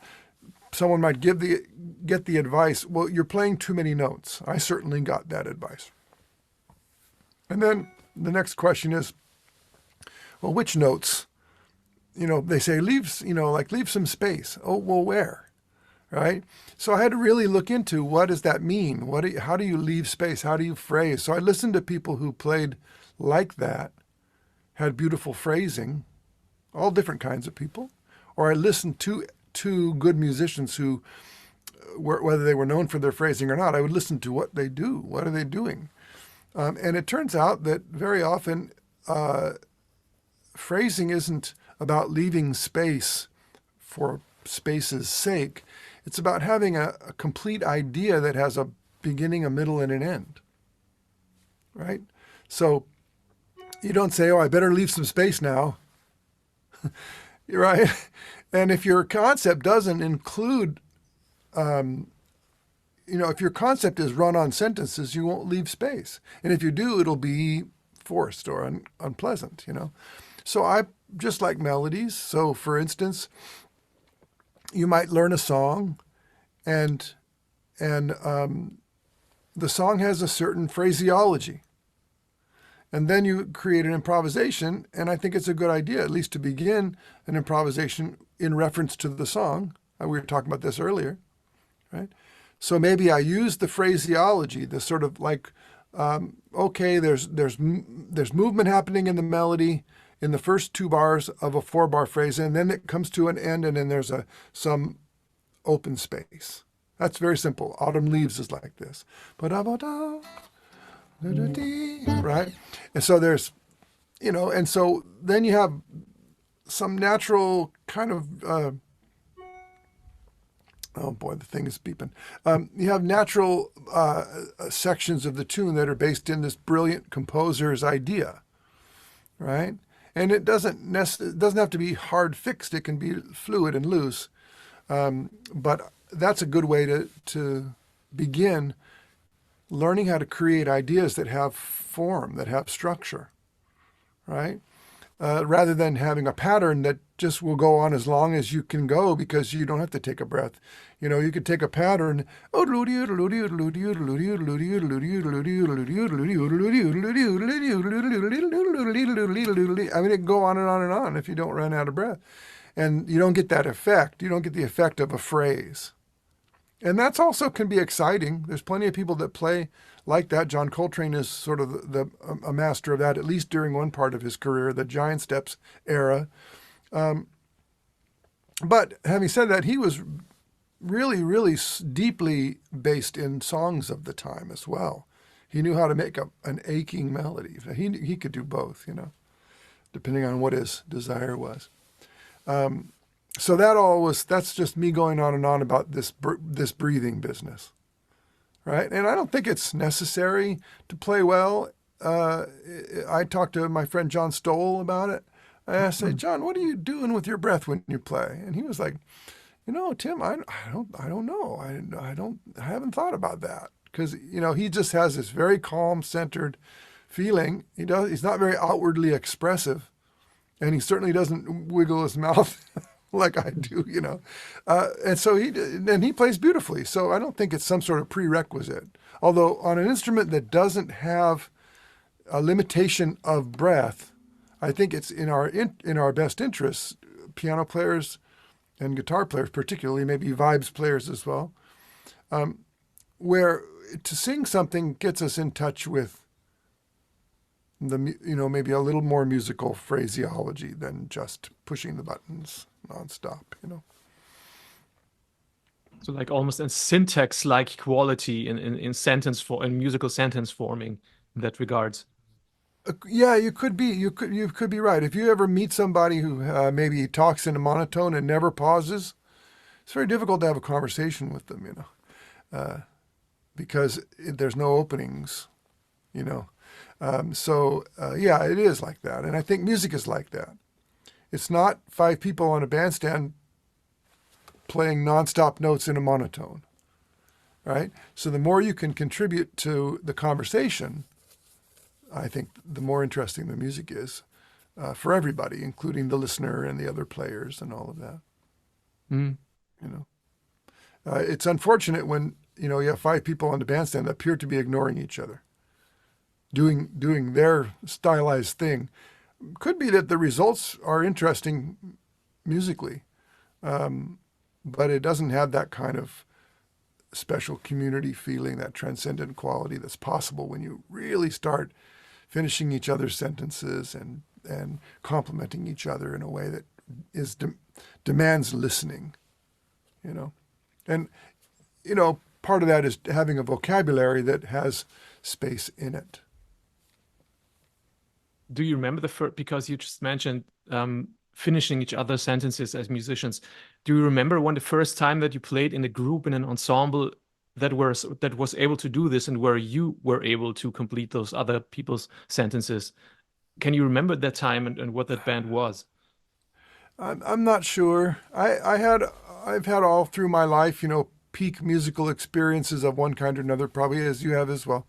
someone might get the advice, well, you're playing too many notes. I certainly got that advice. And then the next question is, well, which notes? They say leave some space. Oh, well, where? Right? So I had to really look into what does that mean? How do you leave space? How do you phrase? So I listened to people who played like that, had beautiful phrasing, all different kinds of people. Or I listened to good musicians who, whether they were known for their phrasing or not, I would listen to what they do. What are they doing? And it turns out that very often phrasing isn't about leaving space for space's sake. It's about having a complete idea that has a beginning, a middle, and an end, right? So you don't say, oh, I better leave some space now, right? And if your concept doesn't include, if your concept is run on sentences, you won't leave space. And if you do, it'll be forced or unpleasant, So I just like melodies. So for instance, you might learn a song and the song has a certain phraseology. And then you create an improvisation, and I think it's a good idea, at least to begin an improvisation in reference to the song. We were talking about this earlier, right? So maybe I use the phraseology, the sort of like, okay, there's movement happening in the melody in the first 2 bars of a 4-bar phrase, and then it comes to an end, and then there's some open space. That's very simple. Autumn Leaves is like this. Right? And so there's, and so then you have some natural kind of, oh boy, the thing is beeping. You have natural sections of the tune that are based in this brilliant composer's idea, right? And it doesn't have to be hard fixed. It can be fluid and loose. But that's a good way to begin learning how to create ideas that have form, that have structure, right? Rather than having a pattern that just will go on as long as you can go because you don't have to take a breath. You could take a pattern. I mean, it can go on and on and on if you don't run out of breath. And you don't get that effect. You don't get the effect of a phrase. And that's also can be exciting. There's plenty of people that play like that. John Coltrane is sort of a master of that, at least during one part of his career, the Giant Steps era. But having said that, he was really, really deeply based in songs of the time as well. He knew how to make an aching melody. He could do both, depending on what his desire was. So that's just me going on and on about this breathing business, right? And I don't think it's necessary to play well. I talked to my friend John Stoll about it. I said, John, what are you doing with your breath when you play? And he was like, Tim, I don't know. I haven't thought about that because he just has this very calm, centered feeling. He's not very outwardly expressive. And he certainly doesn't wiggle his mouth like I do, and so he plays beautifully. So I don't think it's some sort of prerequisite. Although on an instrument that doesn't have a limitation of breath, I think it's in our best interests, piano players and guitar players particularly, maybe vibes players as well, where to sing something gets us in touch with maybe a little more musical phraseology than just pushing the buttons nonstop, So like almost a syntax-like quality in musical sentence forming in that regards. Yeah, you could be right. If you ever meet somebody who maybe talks in a monotone and never pauses, it's very difficult to have a conversation with them, because there's no openings, yeah, it is like that. And I think music is like that. It's not 5 people on a bandstand playing nonstop notes in a monotone, right? So the more you can contribute to the conversation, I think the more interesting the music is for everybody, including the listener and the other players and all of that. Mm. It's unfortunate when, you have 5 people on the bandstand that appear to be ignoring each other, doing their stylized thing. Could be that the results are interesting musically, but it doesn't have that kind of special community feeling, that transcendent quality that's possible when you really start finishing each other's sentences and complimenting each other in a way that demands listening, And, part of that is having a vocabulary that has space in it. Do you remember the first, because you just mentioned finishing each other's sentences as musicians. Do you remember the first time that you played in a group, in an ensemble that was able to do this and where you were able to complete those other people's sentences? Can you remember that time and what that band was? I'm not sure. I've had all through my life, peak musical experiences of one kind or another, probably as you have as well.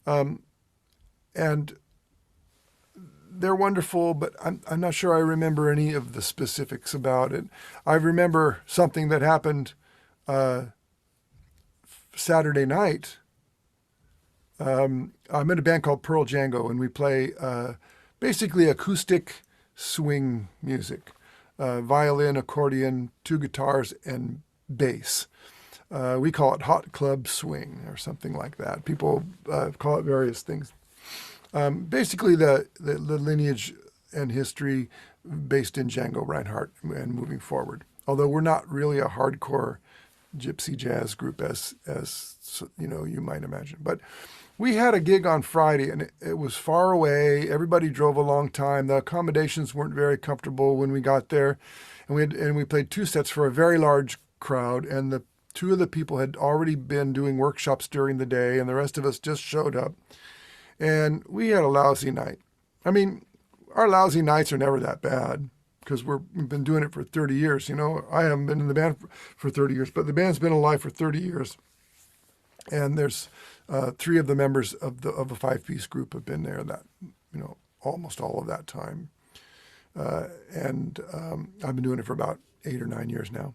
And they're wonderful, but I'm not sure I remember any of the specifics about it. I remember something that happened Saturday night I'm in a band called Pearl Django, and we play basically acoustic swing music, violin, accordion, two guitars, and bass. We call it hot club swing or something like that. People call it various things. Basically, the lineage and history based in Django Reinhardt and moving forward. Although we're not really a hardcore gypsy jazz group as you might imagine. But we had a gig on Friday, and it was far away. Everybody drove a long time. The accommodations weren't very comfortable when we got there, and we played two sets for a very large crowd. And the two of the people had already been doing workshops during the day, and the rest of us just showed up. And we had a lousy night. I mean, our lousy nights are never that bad because we've been doing it for 30 years. I haven't been in the band for 30 years, but the band's been alive for 30 years. And there's three of the members of a five-piece group have been there that, almost all of that time. And I've been doing it for about 8 or 9 years now.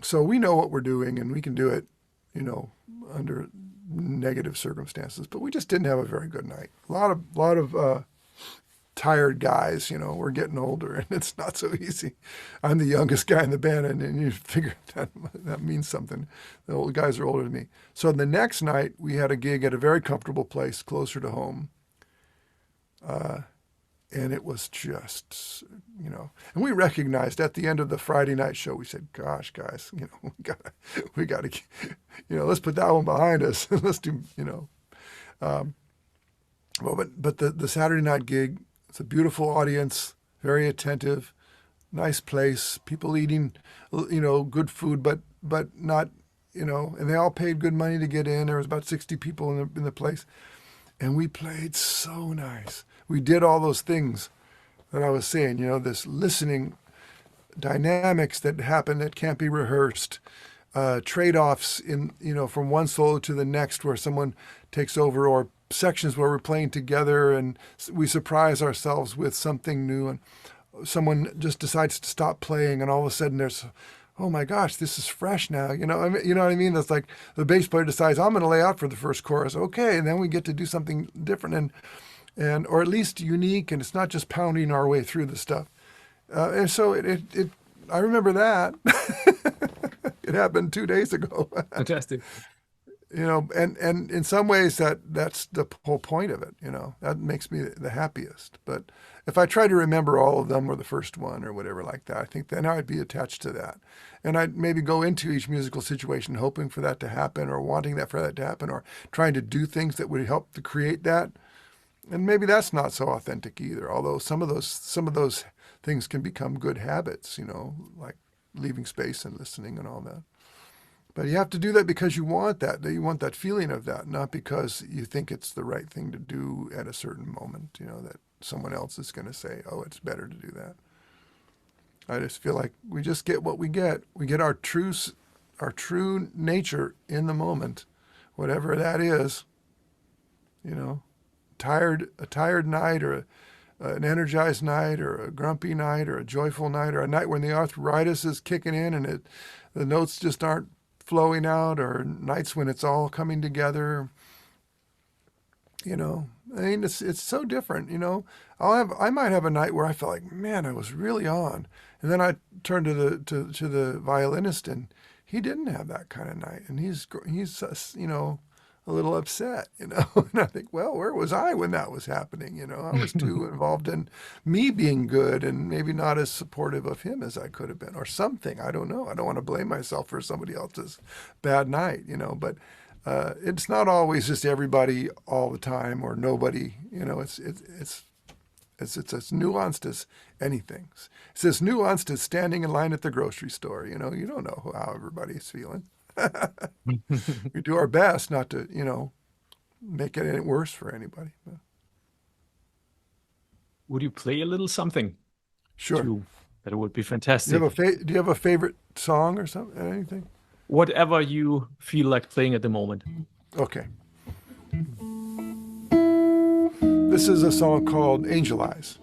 So we know what we're doing, and we can do it, under negative circumstances. But we just didn't have a very good night. A lot of tired guys. We're getting older, and it's not so easy. I'm the youngest guy in the band, and you figure that means something. The old guys are older than me. So the next night, we had a gig at a very comfortable place closer to home. And it was just, and we recognized at the end of the Friday night show, we said, gosh, guys, we gotta, let's put that one behind us. Let's do, but the Saturday night gig, it's a beautiful audience, very attentive, nice place, people eating, good food, but not, and they all paid good money to get in. There was about 60 people in the place. And we played so nice. We did all those things that I was saying, this listening dynamics that happen that can't be rehearsed, trade-offs from one solo to the next where someone takes over, or sections where we're playing together and we surprise ourselves with something new, and someone just decides to stop playing, and all of a sudden there's, oh my gosh, this is fresh now. You know what I mean? That's like the bass player decides, I'm going to lay out for the first chorus. Okay, and then we get to do something different and or at least unique, and it's not just pounding our way through the stuff. And so I remember that. It happened 2 days ago. Fantastic. And in some ways that's the whole point of it. That makes me the happiest. But if I try to remember all of them or the first one or whatever like that, I think then I'd be attached to that. And I'd maybe go into each musical situation hoping for that to happen, or wanting for that to happen, or trying to do things that would help to create that. And maybe that's not so authentic either. Although some of those things can become good habits, like leaving space and listening and all that. But you have to do that because you want that. You want that feeling of that, not because you think it's the right thing to do at a certain moment, that someone else is going to say, oh, it's better to do that. I just feel like we just get what we get. We get our true nature in the moment, whatever that is. A tired night, or an energized night, or a grumpy night, or a joyful night, or a night when the arthritis is kicking in and the notes just aren't flowing out, or nights when it's all coming together. I mean, it's so different. I might have a night where I felt like, man, I was really on, and then I turned to the violinist, and he didn't have that kind of night, and he's a little upset, and I think, well, where was I when that was happening? I was too involved in me being good and maybe not as supportive of him as I could have been, or something. I don't know. I don't want to blame myself for somebody else's bad night, but it's not always just everybody all the time, or nobody. It's as nuanced as anything. It's as nuanced as standing in line at the grocery store. You don't know how everybody's feeling. We do our best not to, make it any worse for anybody. Would you play a little something? Sure. That would be fantastic. Do you have a favorite song or something? Anything? Whatever you feel like playing at the moment. Okay. This is a song called Angel Eyes.